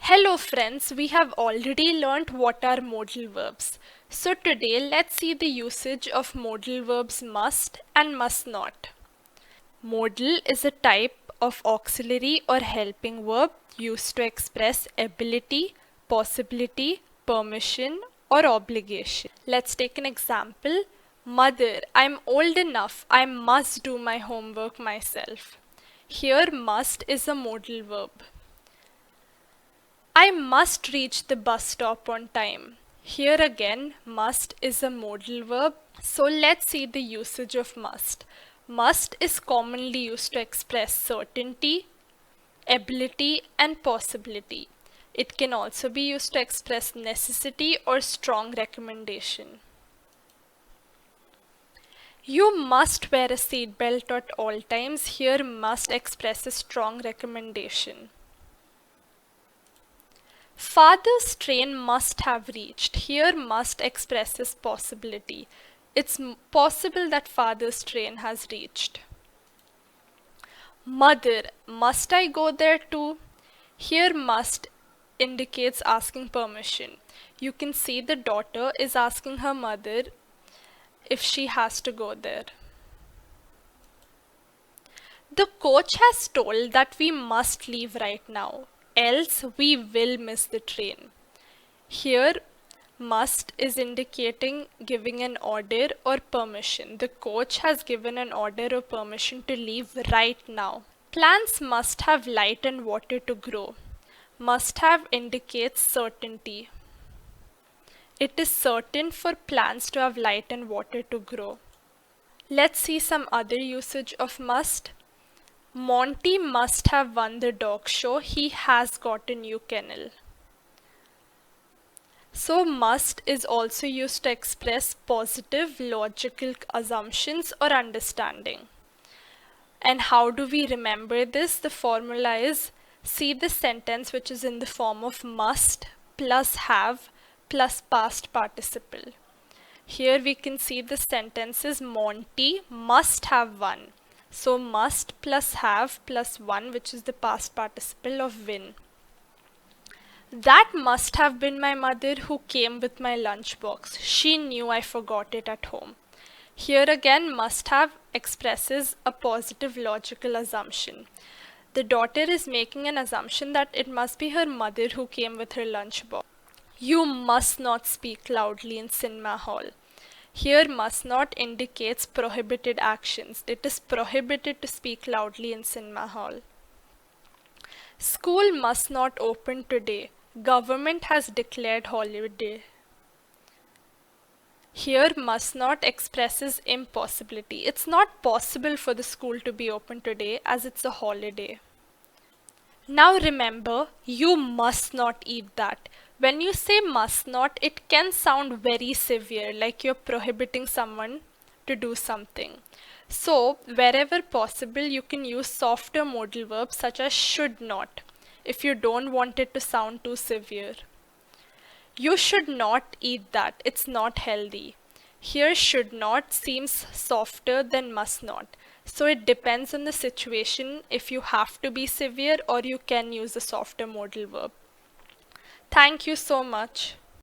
Hello friends, we have already learnt what are modal verbs. So today let's see the usage of modal verbs must and must not. Modal is a type of auxiliary or helping verb used to express ability, possibility, permission or obligation. Let's take an example. Mother, I'm old enough. I must do my homework myself. Here must is a modal verb. I must reach the bus stop on time. Here again, must is a modal verb. So let's see the usage of must. Must is commonly used to express certainty, ability, and possibility. It can also be used to express necessity or strong recommendation. You must wear a seatbelt at all times. Here, must expresses strong recommendation. Father's train must have reached. Here must expresses possibility. It's possible that father's train has reached. Mother, must I go there too? Here must indicates asking permission. You can see the daughter is asking her mother if she has to go there. The coach has told that we must leave right now, else we will miss the train. Here, must is indicating giving an order or permission. The coach has given an order or permission to leave right now. Plants must have light and water to grow. Must have indicates certainty. It is certain for plants to have light and water to grow. Let's see some other usage of must. Monty must have won the dog show. He has got a new kennel. So must is also used to express positive logical assumptions or understanding. And how do we remember this? The formula is see the sentence which is in the form of must plus have plus past participle. Here we can see the sentence is Monty must have won. So must plus have plus won, which is the past participle of win. That must have been my mother who came with my lunchbox. She knew I forgot it at home. Here again, must have expresses a positive logical assumption. The daughter is making an assumption that it must be her mother who came with her lunchbox. You must not speak loudly in cinema hall. Here must not indicates prohibited actions. It is prohibited to speak loudly in cinema hall. School must not open today. Government has declared holiday. Here must not expresses impossibility. It's not possible for the school to be open today as it's a holiday. Now remember, you must not eat that. When you say must not, it can sound very severe, like you're prohibiting someone to do something. So, wherever possible, you can use softer modal verbs such as should not, if you don't want it to sound too severe. You should not eat that, it's not healthy. Here should not seems softer than must not. So it depends on the situation if you have to be severe or you can use a softer modal verb. Thank you so much.